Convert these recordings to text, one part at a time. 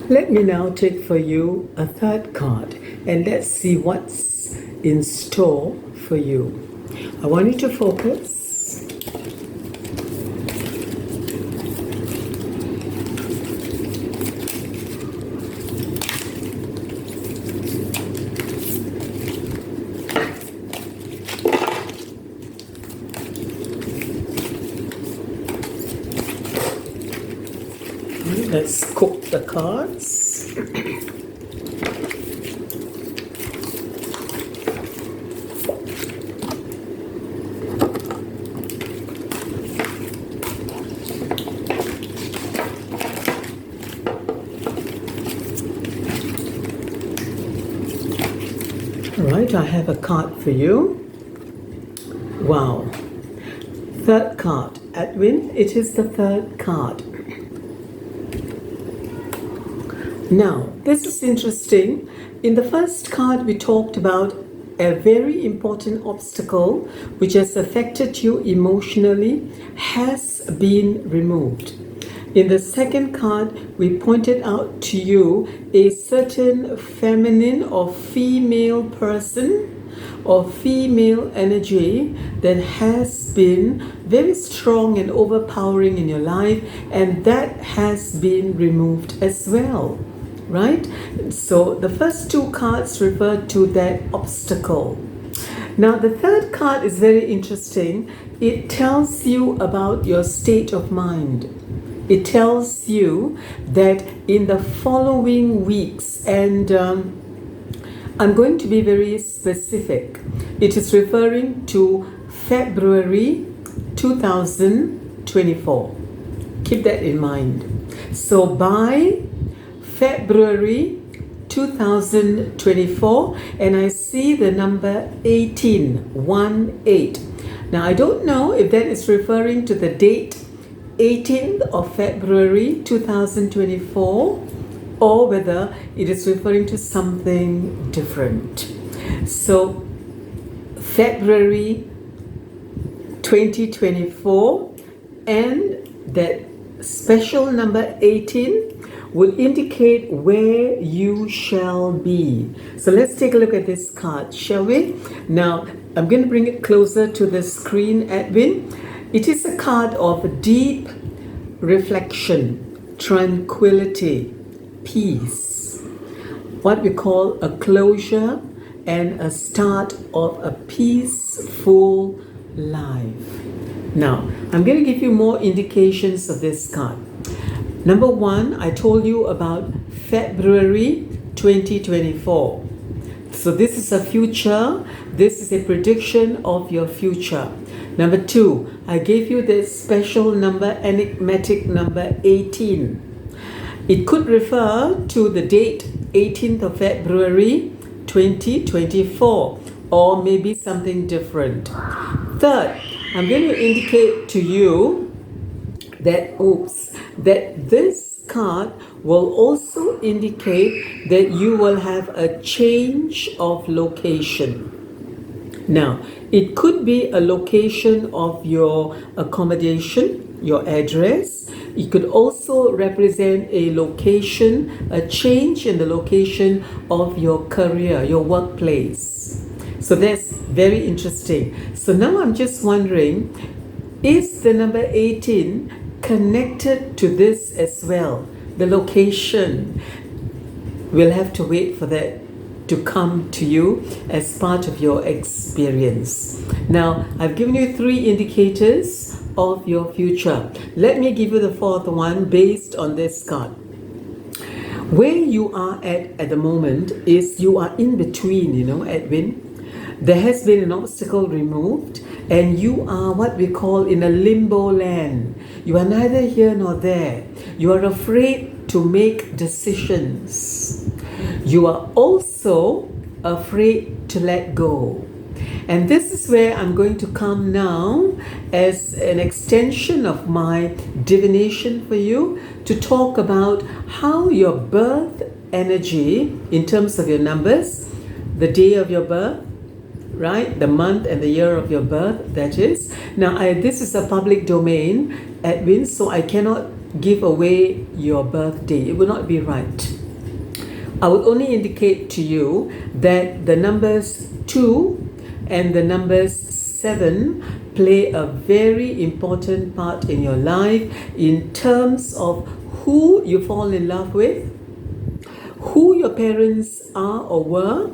Let me now take for you a third card and let's see what's in store for you. I want you to focus. Let's cook the cards. All right, I have a card for you. Wow. Third card. Edwin, it is the third card. Now, this is interesting. In the first card, we talked about a very important obstacle which has affected you emotionally has been removed. In the second card, we pointed out to you a certain feminine or female person or female energy that has been very strong and overpowering in your life, and that has been removed as well. Right? So the first two cards refer to that obstacle. Now the third card is very interesting. It tells you about your state of mind. It tells you that in the following weeks, and I'm going to be very specific. It is referring to February 2024. Keep that in mind. So by February 2024, and I see the number 18, 1-8. Now I don't know if that is referring to the date 18th of February 2024 or whether it is referring to something different. So February 2024 and that special number 18 will indicate where you shall be. So let's take a look at this card, shall we? Now, I'm going to bring it closer to the screen, Edwin. It is a card of deep reflection, tranquility, peace, what we call a closure and a start of a peaceful life. Now, I'm going to give you more indications of this card. Number one, I told you about February 2024. So this is a future. This is a prediction of your future. Number two, I gave you the special number, enigmatic number 18. It could refer to the date 18th of February 2024 or maybe something different. Third, I'm going to indicate to you that this card will also indicate that you will have a change of location. Now, it could be a location of your accommodation, your address. It could also represent a location, a change in the location of your career, your workplace. So that's very interesting. So now I'm just wondering, is the number 18 connected to this as well? The location. We'll have to wait for that to come to you as part of your experience. Now, I've given you 3 indicators of your future. Let me give you the 4th one based on this card. Where you are at the moment is you are in between, Edwin. There has been an obstacle removed and you are what we call in a limbo land. You are neither here nor there. You are afraid to make decisions. You are also afraid to let go. And this is where I'm going to come now as an extension of my divination for you to talk about how your birth energy, in terms of your numbers, the day of your birth, right? The month and the year of your birth, that is. Now, this is a public domain, Edwin, so I cannot give away your birthday. It would not be right. I would only indicate to you that the numbers 2 and the numbers 7 play a very important part in your life in terms of who you fall in love with, who your parents are or were,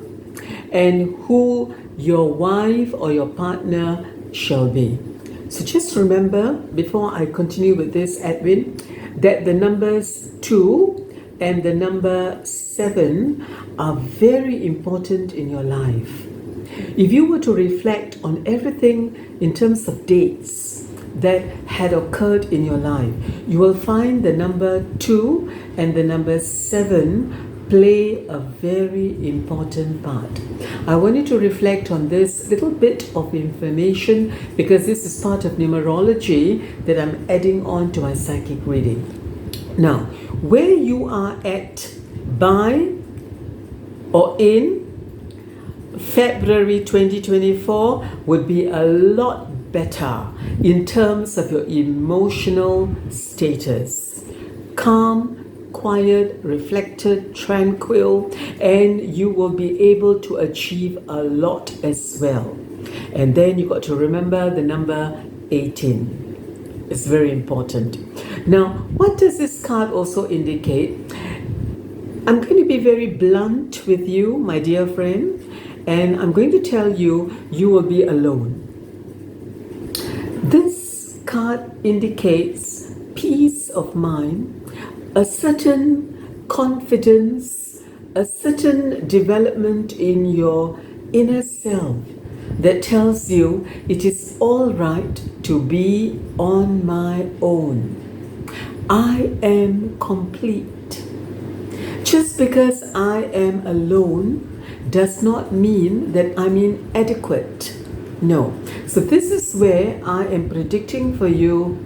and who your wife or your partner shall be. So just remember, before I continue with this, Edwin, that the numbers 2 and the number 7 are very important in your life. If you were to reflect on everything in terms of dates that had occurred in your life, you will find the number 2 and the number 7 play a very important part. I want you to reflect on this little bit of information because this is part of numerology that I'm adding on to my psychic reading. Now, where you are at by or in February 2024 would be a lot better in terms of your emotional status. Calm, quiet, reflected, tranquil, and you will be able to achieve a lot as well. And then you got to remember the number 18. It's very important. Now, what does this card also indicate? I'm going to be very blunt with you, my dear friend, and I'm going to tell you, you will be alone. This card indicates peace of mind, a certain confidence, a certain development in your inner self that tells you it is all right to be on my own. I am complete. Just because I am alone does not mean that I'm inadequate. No. So this is where I am predicting for you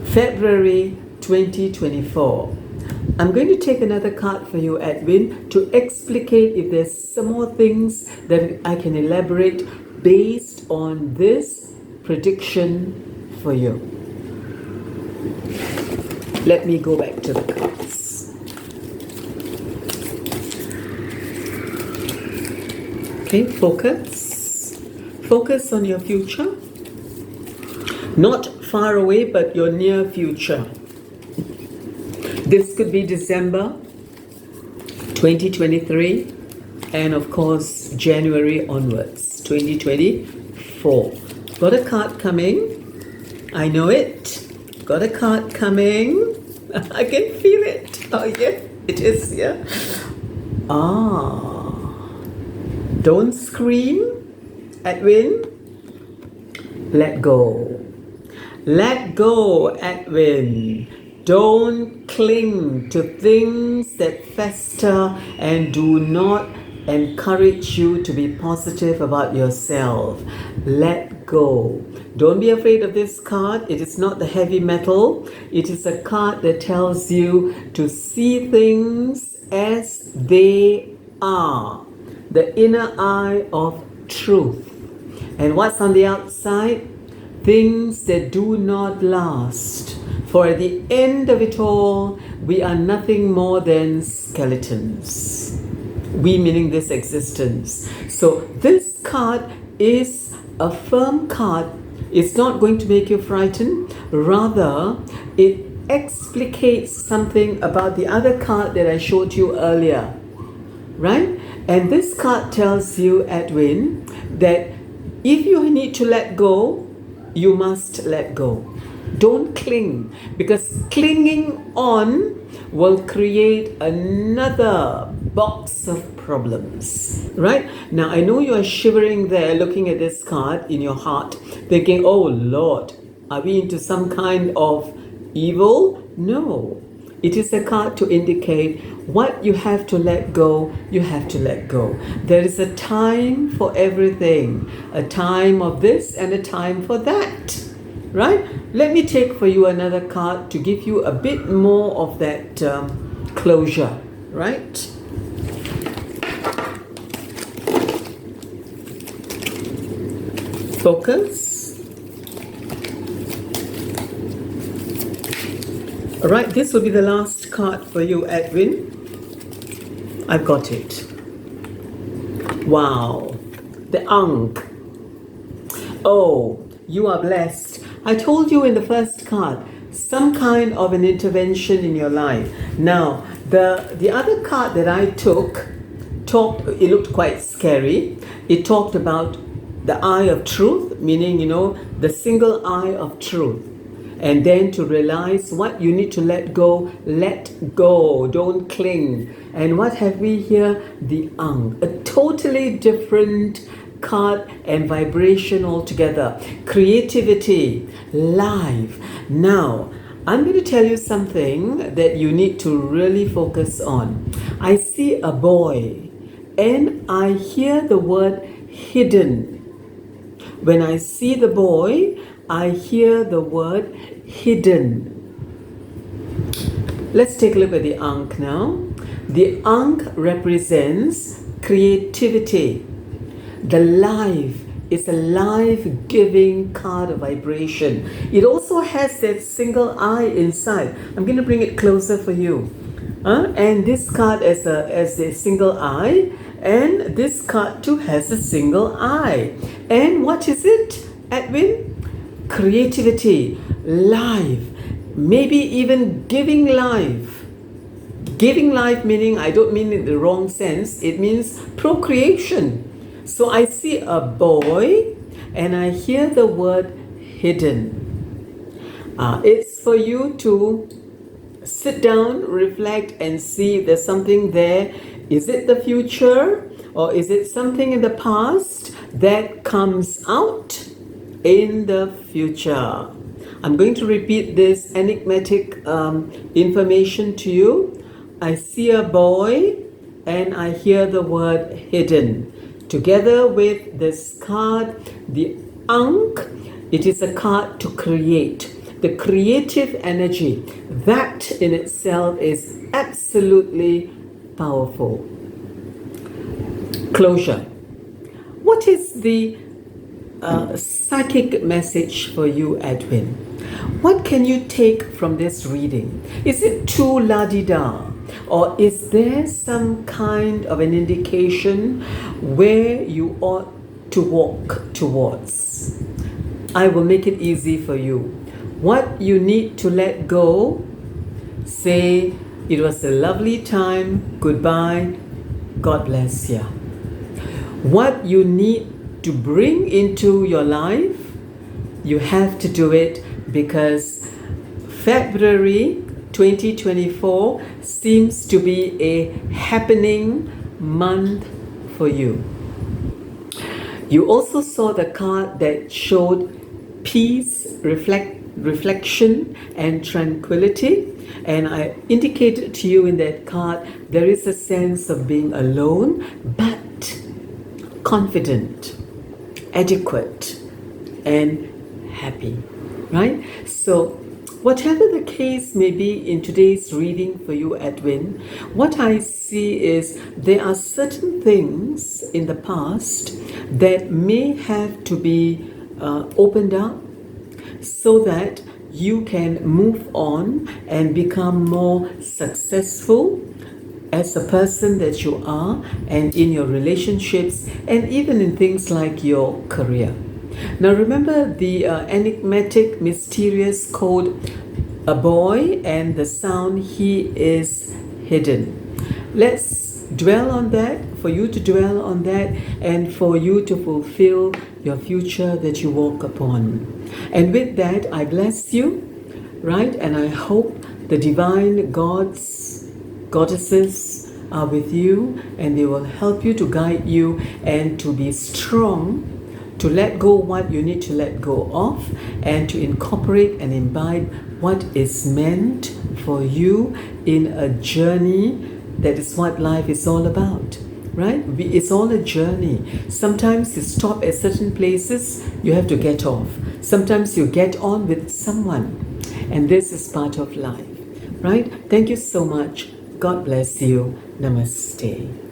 February 2024. I'm going to take another card for you, Edwin, to explicate if there's some more things that I can elaborate based on this prediction for you. Let me go back to the cards. Okay, focus. Focus on your future. Not far away, but your near future. This could be December 2023 and of course January onwards, 2024. Got a card coming. I know it. Got a card coming. I can feel it. Oh yeah, it is, yeah. Don't scream, Edwin. Let go. Let go, Edwin. Don't cling to things that fester and do not encourage you to be positive about yourself. Let go. Don't be afraid of this card. It is not the heavy metal. It is a card that tells you to see things as they are. The inner eye of truth. And what's on the outside? Things that do not last. For at the end of it all, we are nothing more than skeletons. We meaning this existence. So this card is a firm card. It's not going to make you frightened. Rather, it explicates something about the other card that I showed you earlier. Right? And this card tells you, Edwin, that if you need to let go, you must let go. Don't cling, because clinging on will create another box of problems, right? Now, I know you are shivering there looking at this card in your heart, thinking, oh Lord, are we into some kind of evil? No. It is a card to indicate what you have to let go, you have to let go. There is a time for everything, a time of this and a time for that. Right? Let me take for you another card to give you a bit more of that closure. Right? Focus. All right, this will be the last card for you, Edwin. I've got it. Wow. The Ankh. Oh, you are blessed. I told you in the first card, some kind of an intervention in your life. Now, the other card that I took, it looked quite scary. It talked about the eye of truth, meaning, the single eye of truth. And then to realize what you need to let go, don't cling. And what have we here? The Ankh, a totally different card and vibration altogether. Creativity, life. Now, I'm going to tell you something that you need to really focus on. I see a boy and I hear the word hidden. When I see the boy, I hear the word hidden. Let's take a look at the Ankh now. The Ankh represents creativity. The life is a life-giving card of vibration. It also has that single eye inside. I'm going to bring it closer for you. And this card as a single eye, and this card too has a single eye. And what is it, Edwin? Creativity, life, maybe even giving life. Giving life meaning, I don't mean in the wrong sense, it means procreation. So I see a boy and I hear the word hidden. It's for you to sit down, reflect, and see if there's something there. Is it the future or is it something in the past that comes out in the future? I'm going to repeat this enigmatic information to you. I see a boy and I hear the word hidden. Together with this card, the Ankh, it is a card to create. The creative energy, that in itself is absolutely powerful. Closure. What is the psychic message for you, Edwin? What can you take from this reading? Is it too la-di-da? Or is there some kind of an indication where you ought to walk towards? I will make it easy for you. What you need to let go, say, it was a lovely time, goodbye, God bless you. What you need to bring into your life, you have to do it, because February 2024 seems to be a happening month for you. You also saw the card that showed peace, reflection, and tranquility. And I indicated to you in that card, there is a sense of being alone, but confident, adequate, and happy, right? So whatever the case may be in today's reading for you, Edwin, what I see is there are certain things in the past that may have to be opened up so that you can move on and become more successful as a person that you are, and in your relationships, and even in things like your career. Now remember the enigmatic, mysterious code, a boy and the sound, he is hidden. Let's dwell on that, for you to dwell on that, and for you to fulfill your future that you walk upon. And with that, I bless you, right? And I hope the divine gods, goddesses are with you, and they will help you to guide you and to be strong, to let go what you need to let go of, and to incorporate and imbibe what is meant for you in a journey. That is what life is all about, right? It's all a journey. Sometimes you stop at certain places, you have to get off. Sometimes you get on with someone, and this is part of life, right? Thank you so much. God bless you. Namaste.